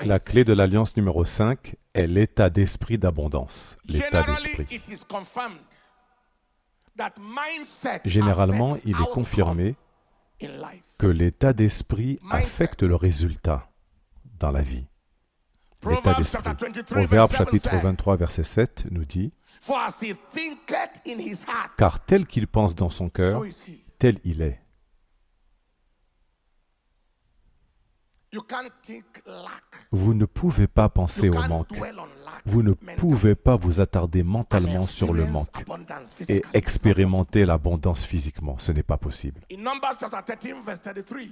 La clé de l'alliance numéro 5 est l'état d'esprit d'abondance, l'état d'esprit. Généralement, il est confirmé que l'état d'esprit affecte le résultat dans la vie. L'état d'esprit. Proverbe chapitre 23, verset 7 nous dit « Car tel qu'il pense dans son cœur, tel il est. » Vous ne pouvez pas penser au manque. Vous ne pouvez pas vous attarder mentalement sur le manque et expérimenter l'abondance physiquement. Ce n'est pas possible.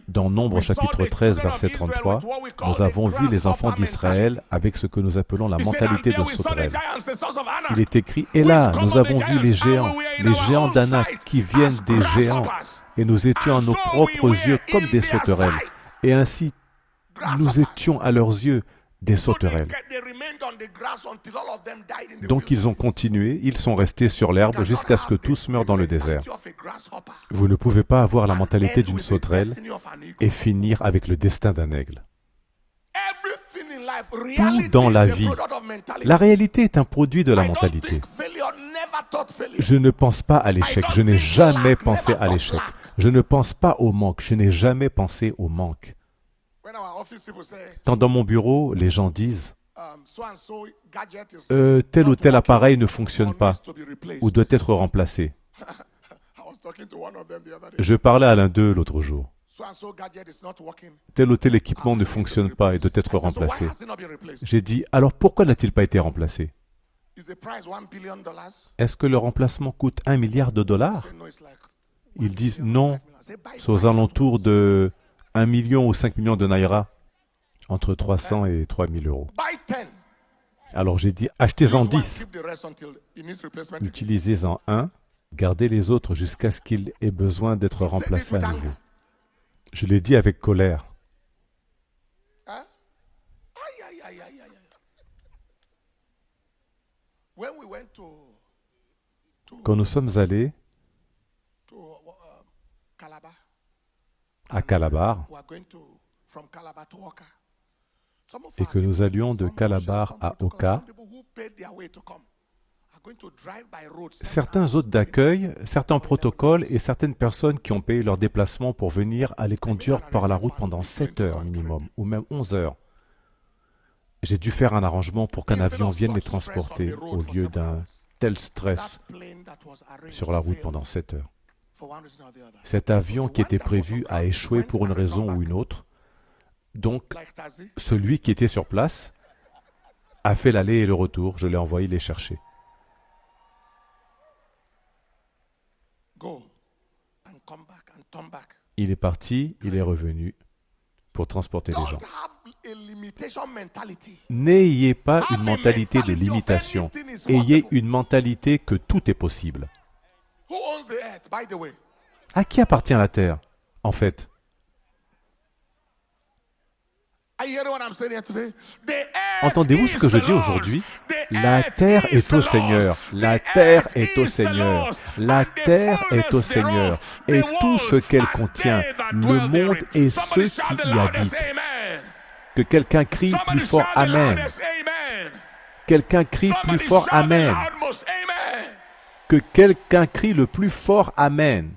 Dans Nombre chapitre 13, verset 33, nous avons vu les enfants d'Israël avec ce que nous appelons la mentalité de sauterelle. Il est écrit, « Et là, nous avons vu les géants d'Anak qui viennent des géants, et nous étions à nos propres yeux comme des sauterelles. Et ainsi, nous étions à leurs yeux des sauterelles. » Donc ils ont continué, ils sont restés sur l'herbe jusqu'à ce que tous meurent dans le désert. Vous ne pouvez pas avoir la mentalité d'une sauterelle et finir avec le destin d'un aigle. Tout dans la vie, la réalité est un produit de la mentalité. Je ne pense pas à l'échec, je n'ai jamais pensé à l'échec. Je ne pense pas au manque, je n'ai jamais pensé au manque. Quand dans mon bureau, les gens disent tel ou tel appareil ne fonctionne pas ou doit être remplacé. Je parlais à l'un d'eux l'autre jour. Tel ou tel équipement ne fonctionne pas et doit être remplacé. J'ai dit, alors pourquoi n'a-t-il pas été remplacé? Est-ce que le remplacement coûte 1 milliard de dollars? Ils disent non, c'est aux alentours de 1 million ou 5 millions de naira, entre 300 et 3000 euros. Alors j'ai dit, achetez-en 10, utilisez-en un, gardez les autres jusqu'à ce qu'il ait besoin d'être remplacé à nouveau. Je l'ai dit avec colère. Quand nous sommes allés à Calabar et que nous allions de Calabar à Oka, certains hôtes d'accueil, certains protocoles et certaines personnes qui ont payé leur déplacement pour venir allaient conduire par la route pendant 7 heures minimum, ou même 11 heures. J'ai dû faire un arrangement pour qu'un avion vienne les transporter au lieu d'un tel stress sur la route pendant 7 heures. Cet avion qui était prévu a échoué pour une raison ou une autre. Donc, celui qui était sur place a fait l'aller et le retour. Je l'ai envoyé les chercher. Il est parti, il est revenu pour transporter les gens. N'ayez pas une mentalité de limitation. Ayez une mentalité que tout est possible. À qui appartient la terre, en fait? Entendez-vous ce que je dis aujourd'hui? La terre est au Seigneur. La terre est au Seigneur. La terre est au Seigneur. Et tout ce qu'elle contient, le monde et ceux qui y habitent. Que quelqu'un crie plus fort Amen. Quelqu'un crie plus fort Amen. Que quelqu'un crie le plus fort Amen.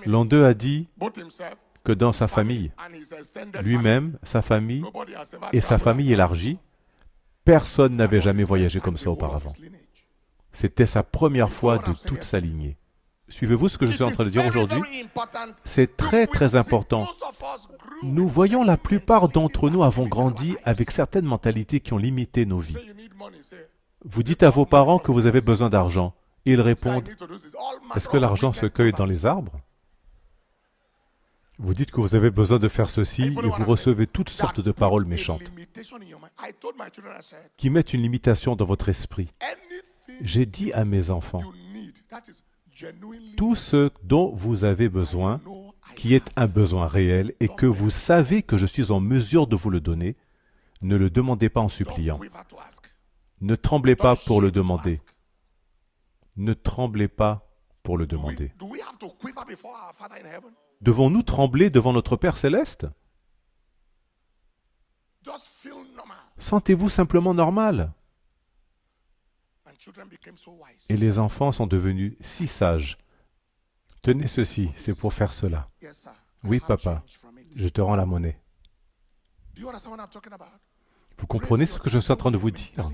L'un d'eux a dit que dans sa famille, lui-même, sa famille et sa famille élargie, personne n'avait jamais voyagé comme ça auparavant. C'était sa première fois de toute sa lignée. Suivez-vous ce que je suis en train de dire aujourd'hui? C'est très très important. Nous voyons la plupart d'entre nous avons grandi avec certaines mentalités qui ont limité nos vies. Vous dites à vos parents que vous avez besoin d'argent. Ils répondent, est-ce que l'argent se cueille dans les arbres? Vous dites que vous avez besoin de faire ceci et vous recevez toutes sortes de paroles méchantes qui mettent une limitation dans votre esprit. J'ai dit à mes enfants, tout ce dont vous avez besoin, qui est un besoin réel et que vous savez que je suis en mesure de vous le donner, ne le demandez pas en suppliant. Ne tremblez pas pour le demander. Ne tremblez pas pour le demander. Devons-nous trembler devant notre Père céleste? Sentez-vous simplement normal. Et les enfants sont devenus si sages. Tenez ceci, c'est pour faire cela. Oui, papa, je te rends la monnaie. Vous comprenez ce que je suis en train de vous dire?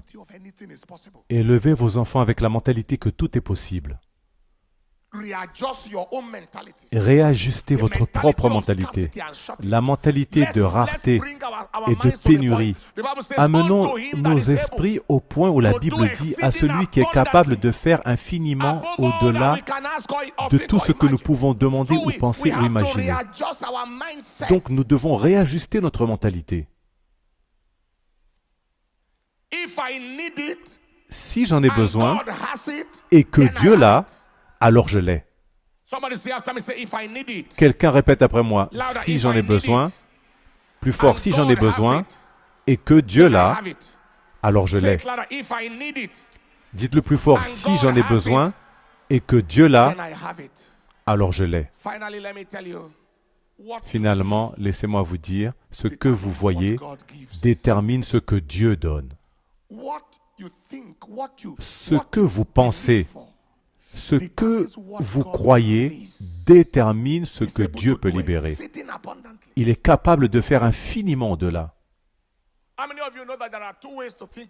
Élevez vos enfants avec la mentalité que tout est possible. Réajustez votre propre mentalité. La mentalité de rareté et de pénurie. Amenons nos esprits au point où la Bible dit à celui qui est capable de faire infiniment au-delà de tout ce que nous pouvons demander ou penser ou imaginer. Donc nous devons réajuster notre mentalité. Si j'en ai besoin et que Dieu l'a, alors je l'ai. Quelqu'un répète après moi, si j'en ai besoin, plus fort, si j'en ai besoin, et que Dieu l'a, alors je l'ai. Dites-le plus fort, si j'en ai besoin, et que Dieu l'a, alors je l'ai. Finalement, laissez-moi vous dire, ce que vous voyez détermine ce que Dieu donne. Ce que vous pensez, ce que vous croyez détermine ce que Dieu peut libérer. Il est capable de faire infiniment au-delà.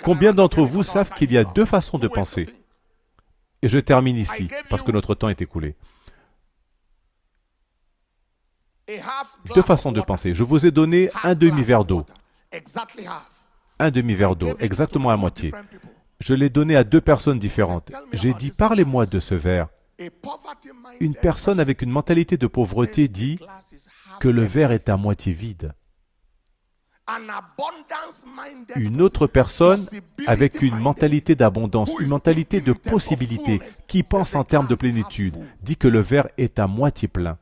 Combien d'entre vous savent qu'il y a deux façons de penser? Et je termine ici, parce que notre temps est écoulé. Deux façons de penser. Je vous ai donné un demi-verre d'eau. Un demi-verre d'eau, exactement à moitié. Je l'ai donné à deux personnes différentes. J'ai dit, parlez-moi de ce verre. Une personne avec une mentalité de pauvreté dit que le verre est à moitié vide. Une autre personne avec une mentalité d'abondance, une mentalité de possibilité, qui pense en termes de plénitude, dit que le verre est à moitié plein.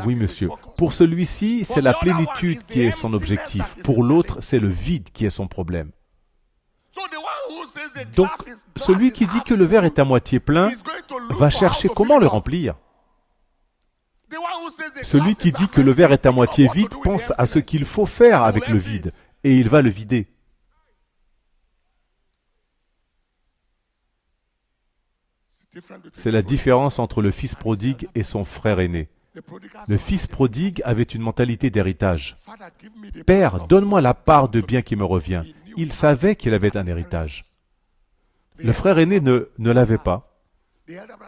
Oui, monsieur. Pour celui-ci, c'est la plénitude qui est son objectif. Pour l'autre, c'est le vide qui est son problème. Donc, celui qui dit que le verre est à moitié plein va chercher comment le remplir. Celui qui dit que le verre est à moitié vide pense à ce qu'il faut faire avec le vide, et il va le vider. C'est la différence entre le fils prodigue et son frère aîné. Le fils prodigue avait une mentalité d'héritage. « Père, donne-moi la part de bien qui me revient. » Il savait qu'il avait un héritage. Le frère aîné ne l'avait pas.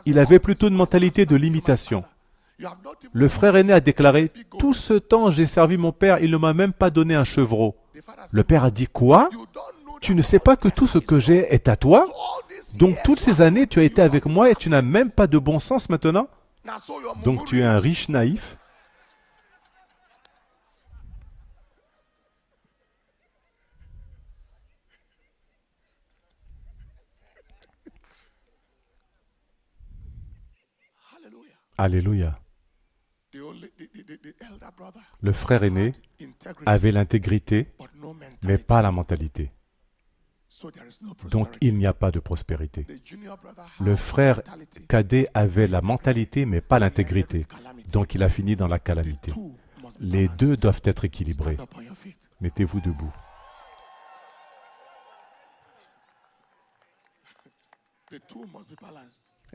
Il avait plutôt une mentalité de limitation. Le frère aîné a déclaré « Tout ce temps, j'ai servi mon père, il ne m'a même pas donné un chevreau. » Le père a dit « Quoi? Tu ne sais pas que tout ce que j'ai est à toi? Donc toutes ces années, tu as été avec moi et tu n'as même pas de bon sens maintenant? Donc tu es un riche naïf? Alléluia. Le frère aîné avait l'intégrité, mais pas la mentalité. Donc il n'y a pas de prospérité. Le frère cadet avait la mentalité, mais pas l'intégrité. Donc il a fini dans la calamité. Les deux doivent être équilibrés. Mettez-vous debout.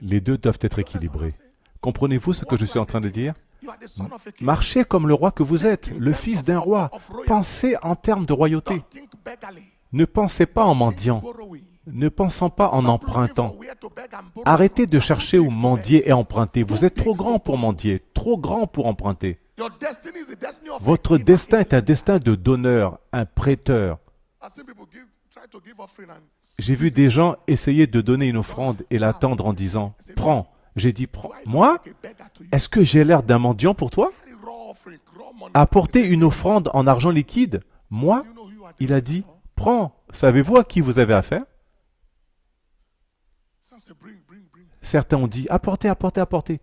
Les deux doivent être équilibrés. Comprenez-vous ce que je suis en train de dire? Marchez comme le roi que vous êtes, le fils d'un roi. Pensez en termes de royauté. Ne pensez pas en mendiant. Ne pensons pas en empruntant. Arrêtez de chercher où mendier et emprunter. Vous êtes trop grand pour mendier, trop grand pour emprunter. Votre destin est un destin de donneur, un prêteur. J'ai vu des gens essayer de donner une offrande et l'attendre en disant « Prends ». J'ai dit « Prends. Moi? Est-ce que j'ai l'air d'un mendiant pour toi? Apporter une offrande en argent liquide? Moi? » Il a dit « Prends. Savez-vous à qui vous avez affaire? » Certains ont dit « Apportez, apportez, apportez. »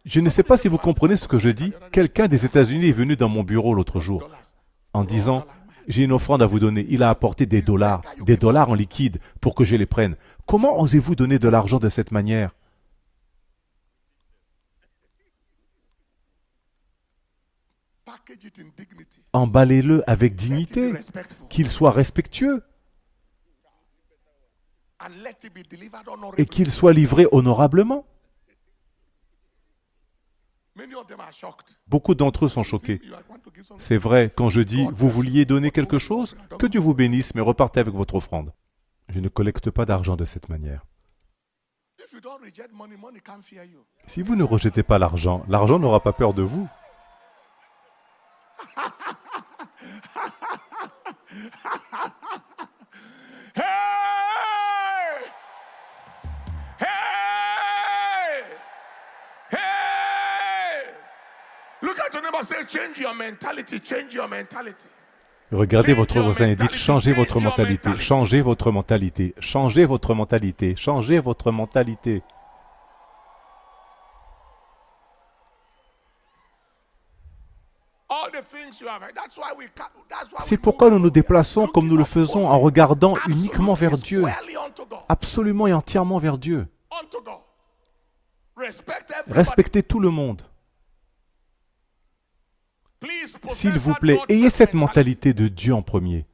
Je ne sais pas si vous comprenez ce que je dis. Quelqu'un des États-Unis est venu dans mon bureau l'autre jour en disant j'ai une offrande à vous donner. Il a apporté des dollars en liquide pour que je les prenne. Comment osez-vous donner de l'argent de cette manière? Emballez-le avec dignité, qu'il soit respectueux et qu'il soit livré honorablement. Beaucoup d'entre eux sont choqués. C'est vrai, quand je dis « vous vouliez donner quelque chose », que Dieu vous bénisse, mais repartez avec votre offrande. Je ne collecte pas d'argent de cette manière. Si vous ne rejetez pas l'argent, l'argent n'aura pas peur de vous. Regardez votre voisin et dites, changez votre mentalité, changez votre mentalité, changez votre mentalité, changez votre mentalité. C'est pourquoi nous nous déplaçons comme nous le faisons en regardant uniquement vers Dieu, absolument et entièrement vers Dieu. Respectez tout le monde. S'il vous plaît, ayez cette mentalité de Dieu en premier.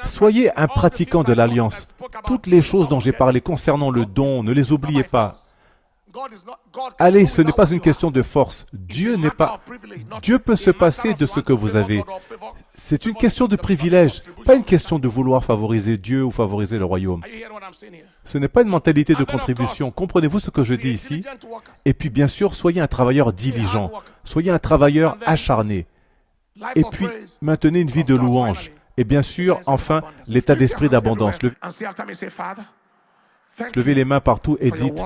Soyez un pratiquant de l'Alliance. Toutes les choses dont j'ai parlé concernant le don, ne les oubliez pas. Allez, ce n'est pas une question de force. Dieu peut se passer de ce que vous avez. C'est une question de privilège, pas une question de vouloir favoriser Dieu ou favoriser le royaume. Ce n'est pas une mentalité de contribution. Comprenez-vous ce que je dis ici? Et puis, bien sûr, soyez un travailleur diligent. Soyez un travailleur acharné. Et puis, maintenez une vie de louange. Et bien sûr, enfin, l'état d'esprit d'abondance. Levez les mains partout et dites,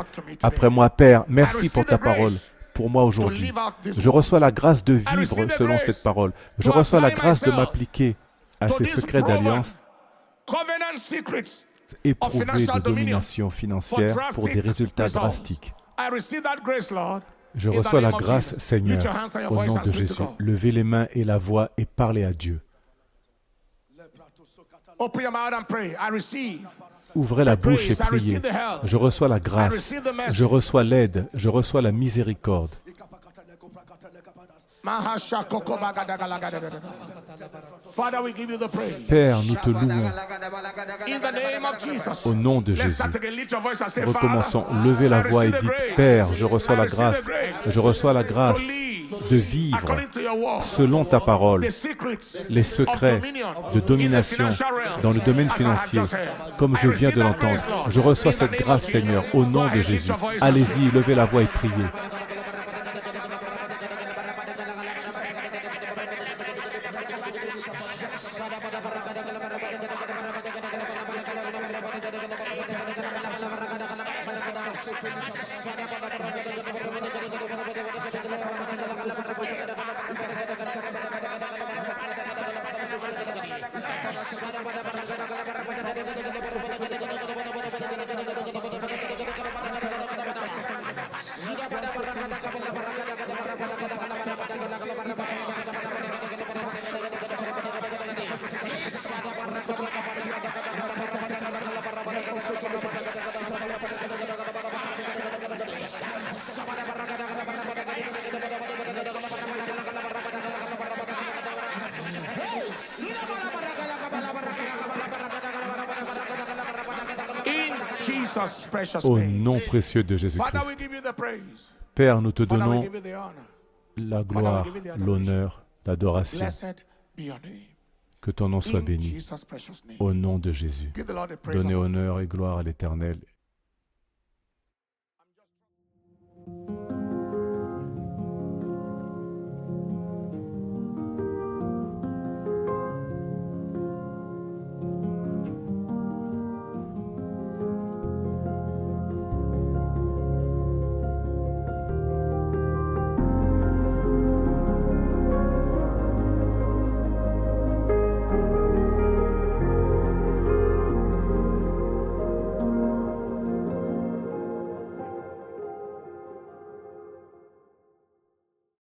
après moi, Père, merci pour ta parole, pour moi aujourd'hui. Je reçois la grâce de vivre selon cette parole. Je reçois la grâce de m'appliquer à ces secrets d'alliance éprouvés de domination financière pour des résultats drastiques. Je reçois la grâce, Seigneur, au nom de Jésus. Levez les mains et la voix et parlez à Dieu. Ouvrez la bouche et priez. Je reçois la grâce, je reçois l'aide, je reçois la miséricorde. Père, nous te louons. Au nom de Jésus. Recommençons. Levez la voix et dites, Père, je reçois la grâce de vivre selon ta parole, les secrets de domination dans le domaine financier, comme je viens de l'entendre. Je reçois cette grâce, Seigneur, au nom de Jésus. Allez-y, levez la voix et priez. Au nom précieux de Jésus-Christ. Père, nous te donnons la gloire, l'honneur, l'adoration. Que ton nom soit béni. Au nom de Jésus. Donnez honneur et gloire à l'Éternel